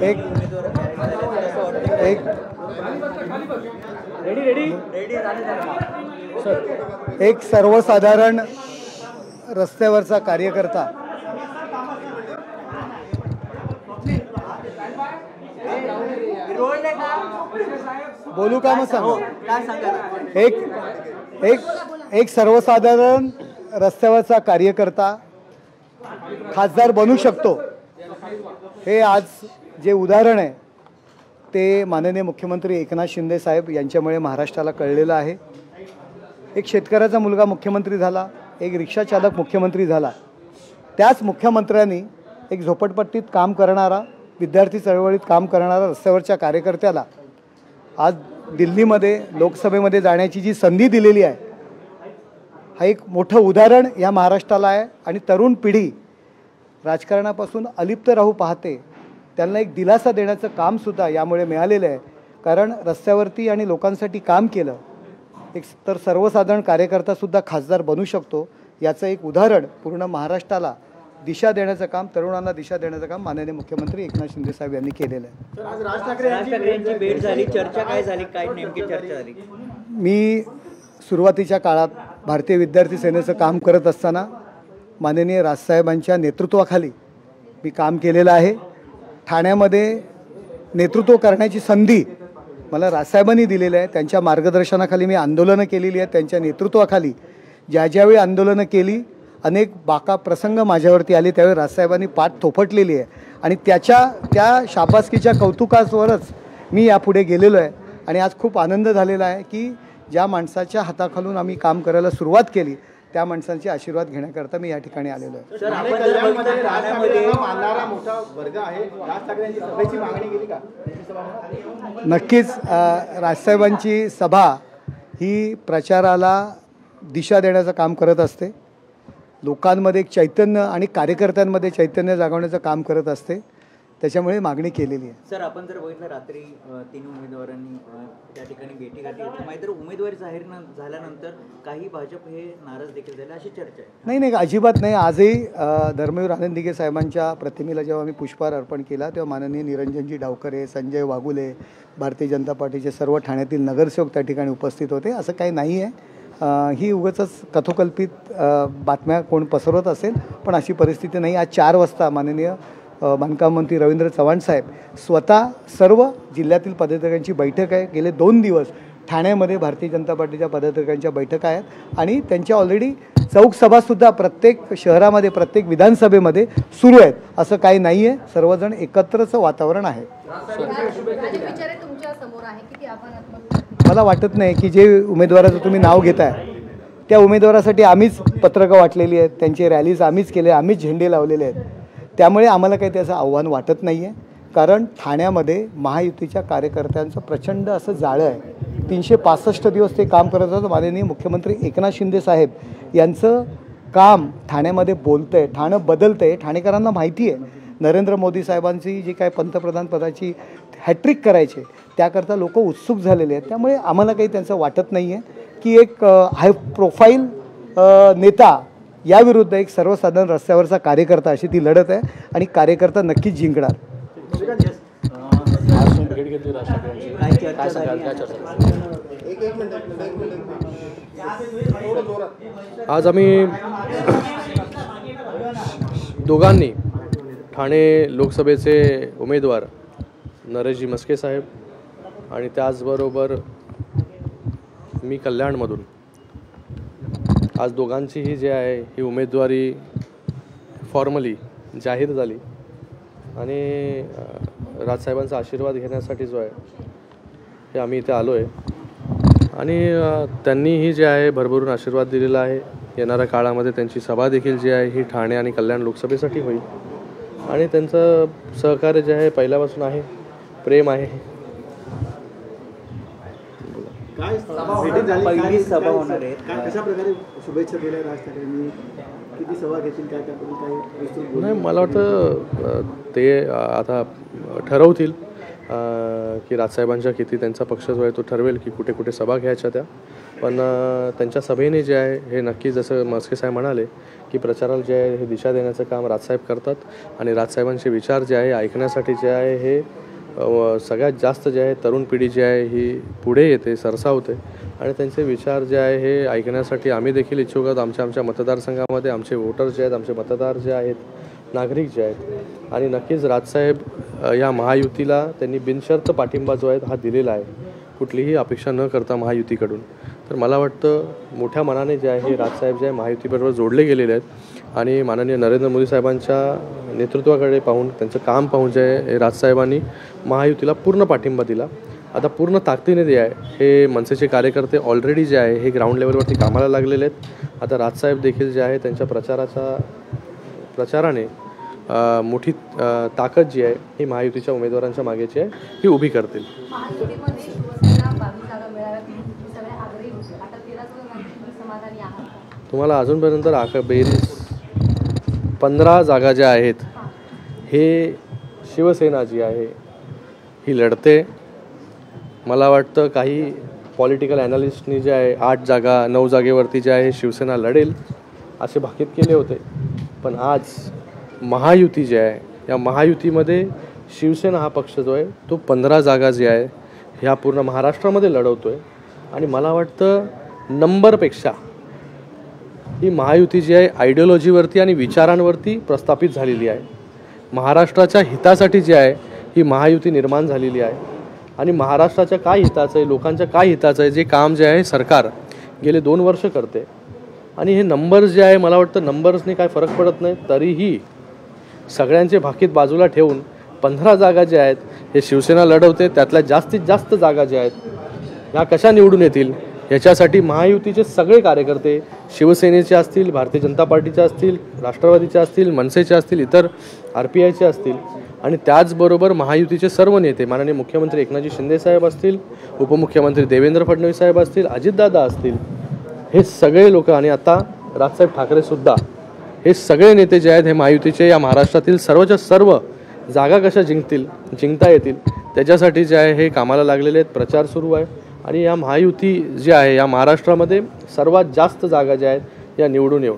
एक एक एक सर्वसाधारण रस्त्यावरचा कार्यकर्ता बोलू का मग सांगा. एक सर्वसाधारण रस्त्यावरचा कार्यकर्ता खासदार बनू शकतो, हे आज जे उदाहरण आहे ते माननीय मुख्यमंत्री एकनाथ शिंदे साहेब यांच्यामुळे महाराष्ट्राला कळलेलं आहे. एक शेतकऱ्याचा मुलगा मुख्यमंत्री झाला, एक रिक्षाचालक मुख्यमंत्री झाला. त्याच मुख्यमंत्र्यांनी एक झोपडपट्टीत काम करणारा, विद्यार्थी चळवळीत काम करणारा रस्त्यावरच्या कार्यकर्त्याला आज दिल्लीमध्ये लोकसभेमध्ये जाण्याची जी संधी दिलेली आहे, हा एक मोठं उदाहरण या महाराष्ट्राला आहे. आणि तरुण पिढी राजकारणापासून अलिप्त राहू पाहते, त्यांना एक दिलासा देण्याचं कामसुद्धा यामुळे मिळालेलं आहे. कारण रस्त्यावरती आणि लोकांसाठी काम केलं एक तर सर्वसाधारण कार्यकर्तासुद्धा खासदार बनू शकतो, याचं एक उदाहरण पूर्ण महाराष्ट्राला दिशा देण्याचं काम, तरुणांना दिशा देण्याचं काम माननीय मुख्यमंत्री एकनाथ शिंदे साहेब यांनी केलेलं आहे. आज राज ठाकरेंची भेट झाली, चर्चा काय झाली, काय नेमकी चर्चा झाली? मी सुरुवातीच्या काळात भारतीय विद्यार्थी सेनेचं काम करत असताना माननीय राजसाहेबांच्या नेतृत्वाखाली मी काम केलेलं आहे. ठाण्यामध्ये नेतृत्व करण्याची संधी मला राजसाहेबांनी दिलेली आहे. त्यांच्या मार्गदर्शनाखाली मी आंदोलनं केलेली आहेत. त्यांच्या नेतृत्वाखाली ज्यावेळी आंदोलनं केली, अनेक बाका प्रसंग माझ्यावरती आले, त्यावेळी राजसाहेबांनी पाठ थोपटलेली आहे. आणि त्या शाबासकीच्या कौतुकावरच मी यापुढे गेलेलो आहे. आणि आज खूप आनंद झालेला आहे की ज्या माणसाच्या हाताखालून आम्ही काम करायला सुरुवात केली, त्या माणसांचे आशीर्वाद घेण्याकरता मी या ठिकाणी आलेलो आहे. नक्कीच राजसाहेबांची सभा ही प्रचाराला दिशा देण्याचं काम करत असते, लोकांमध्ये एक चैतन्य आणि कार्यकर्त्यांमध्ये चैतन्य जागवण्याचं काम करत असते, त्याच्यामुळे मागणी केलेली आहे. सर, आपण जर बघितलं रात्री 3 उमेदवारांनी त्या ठिकाणी भेटी घातली, मात्र उमेदवारी जाहीर झाल्यानंतर काही भाजप हे नाराज देखील झाले अशी चर्चा आहे. नाही, अजिबात नाही. आजही धर्मवीर आनंद दिघे साहेबांच्या प्रतिमेला जेव्हा आम्ही पुष्पहार अर्पण केला, तेव्हा माननीय निरंजनजी डावकरे, संजय वाघुले, भारतीय जनता पार्टीचे सर्व ठाण्यातील नगरसेवक त्या ठिकाणी उपस्थित होते. असं काही नाही आहे, ही उगाचच कथोकल्पित बातम्या कोण पसरवत असेल, पण अशी परिस्थिती नाही. आज 4 वाजता माननीय बांधकाम मंत्री रवींद्र चव्हाण साहेब स्वतः सर्व जिल्ह्यातील पदाधिकाऱ्यांची बैठक आहे. गेले 2 दिवस ठाण्यामध्ये भारतीय जनता पार्टीच्या पदाधिकाऱ्यांच्या बैठका आहेत आणि त्यांच्या ऑलरेडी चौकसभासुद्धा प्रत्येक शहरामध्ये, प्रत्येक विधानसभेमध्ये सुरू आहेत. असं काही नाही आहे, सर्वजण एकत्रचं वातावरण आहे. मला वाटत नाही की जे उमेदवाराचं तुम्ही नाव घेताय त्या उमेदवारासाठी आम्हीच पत्रकं वाटलेली आहेत, त्यांचे रॅलीज आम्हीच केले, आम्हीच झेंडे लावलेले आहेत. त्यामुळे आम्हाला काही त्याचं आव्हान वाटत नाही आहे. कारण ठाण्यामध्ये महायुतीच्या कार्यकर्त्यांचं प्रचंड असं जाळं आहे. 365 दिवस ते काम करत होतं. माननीय मुख्यमंत्री एकनाथ शिंदे साहेब यांचं काम ठाण्यामध्ये बोलतं आहे, ठाणं बदलतं आहे. ठाणेकरांना माहिती आहे नरेंद्र मोदी साहेबांची जी काय पंतप्रधान पदाची हॅट्रिक करायचे, त्याकरता लोक उत्सुक झालेले आहेत. त्यामुळे आम्हाला काही त्यांचं वाटत नाही आहे की एक हाय प्रोफाईल नेता याविरुद्ध एक सर्वसाधारण रस्त्यावरचा कार्यकर्ता, अशी ती लढत आहे आणि कार्यकर्ता नक्कीच जिंकणार. आज आम्ही दोघांनी ठाणे लोकसभेचे उमेदवार नरेशजी मस्के साहेब आणि त्याचबरोबर मी कल्याणमधून, आज दोघांचीही जे आहे ही उमेदवारी फॉर्मली जाहीर झाली आणि राजसाहेबांचा आशीर्वाद घेण्यासाठी जो आहे हे आम्ही इथे आलो आहे. आणि त्यांनीही जे आहे भरभरून आशीर्वाद दिलेला आहे. येणाऱ्या काळामध्ये त्यांची सभा देखील जी आहे ही ठाणे आणि कल्याण लोकसभेसाठी होईल आणि त्यांचं सहकार्य जे आहे पहिल्यापासून आहे, प्रेम आहे. पहिली सभा होणार आहे, कशा प्रकारे शुभेच्छा दिल्या राज ठाकरेंनी, किती सभा घेतील, काय त्याबद्दल काही? नाही, मला वाटतं ते आता ठरवतील की राजसाहेबांच्या किती, त्यांचा पक्ष जो आहे तो ठरवेल की कुठे कुठे सभा घ्यायच्या त्या. पण त्यांच्या सभेने जे आहे हे नक्की जसं मस्के साहेब म्हणाले की प्रचाराला जे आहे हे दिशा देण्याचं काम राजसाहेब करतात आणि राजसाहेबांचे विचार जे आहे ऐकण्यासाठी जे आहे हे सगळ्यात जास्त जे आहे तरुण पिढी जी आहे ही पुढे येते, सरसावते आणि त्यांचे विचार जे आहे हे ऐकण्यासाठी आम्ही देखील इच्छुक आहोत. आमच्या मतदारसंघामध्ये आमचे वोटर्स जे आहेत, आमचे मतदार जे आहेत, नागरिक जे आहेत आणि नक्कीच राजसाहेब या महायुतीला त्यांनी बिनशर्त पाठिंबा जो आहे हा दिलेला आहे, कुठलीही अपेक्षा न करता महायुतीकडून. तर मला वाटतं मोठ्या मनाने जे आहे हे राजसाहेब जे आहे महायुतीबरोबर जोडले गेलेले आहेत आणि माननीय नरेंद्र मोदी साहेबांच्या नेतृत्वाकडे पाहून, त्यांचं काम पाहून जे आहे हे राजसाहेबांनी महायुतीला पूर्ण पाठिंबा दिला. आता पूर्ण ताकदीने जे आहे हे मनसेचे कार्यकर्ते ऑलरेडी जे आहे हे ग्राउंड लेवलवरती कामाला लागलेले आहेत. आता राजसाहेब देखील जे आहे त्यांच्या प्रचाराने मोठी ताकद जी आहे ही महायुतीच्या उमेदवारांच्या मागेची आहे ही उभी करतील. तुम्हाला अजूनपर्यंत बेरीज 15 जागा ज्या आहेत हे शिवसेना जी आहे ही लढते. मला वाटतं काही पॉलिटिकल ॲनालिस्टनी जे आहे 8 जागा 9 जागेवरती जे आहे शिवसेना लढेल असे भाकीत केले होते. पण आज महायुती जी आहे या महायुतीमध्ये शिवसेना हा पक्ष जो आहे तो 15 जागा जे आहे ह्या पूर्ण महाराष्ट्रामध्ये लढवतो आहे आणि मला वाटतं नंबरपेक्षा ही महायुती जी आहे आयडिओलॉजीवरती आणि विचारांवरती प्रस्थापित झालेली आहे. महाराष्ट्राच्या हितासाठी जी आहे ही महायुती निर्माण झालेली आहे आणि महाराष्ट्राच्या काय हिताचं आहे, लोकांच्या काय हिताचं आहे जे काम जे आहे सरकार गेले 2 वर्ष करते आणि हे नंबर्स जे आहे मला वाटतं नंबर्सने काय फरक पडत नाही. तरीही सगळ्यांचे भाकीत बाजूला ठेवून 15 जागा ज्या आहेत हे शिवसेना लढवते. त्यातल्या जास्तीत जास्त जागा ज्या आहेत ह्या कशा निवडून येतील याच्यासाठी महायुतीचे सगळे कार्यकर्ते शिवसेनेचे असतील, भारतीय जनता पार्टीचे असतील, राष्ट्रवादीचे असतील, मनसेचे असतील, इतर RPIचे असतील आणि त्याचबरोबर महायुतीचे सर्व नेते माननीय मुख्यमंत्री एकनाथजी शिंदे साहेब असतील, उपमुख्यमंत्री देवेंद्र फडणवीस साहेब असतील, अजितदादा असतील, हे सगळे लोक आणि आता राजसाहेब ठाकरेसुद्धा हे सगळे नेते जे आहेत हे महायुतीचे या महाराष्ट्रातील सर्वच्या सर्व जागा कशा जिंकता येतील त्याच्यासाठी जे आहे हे कामाला लागलेले आहेत. प्रचार सुरू आहे आणि या महायुती जी आहे या महाराष्ट्रामध्ये सर्वात जास्त जागा ज्या आहेत या निवडून येऊन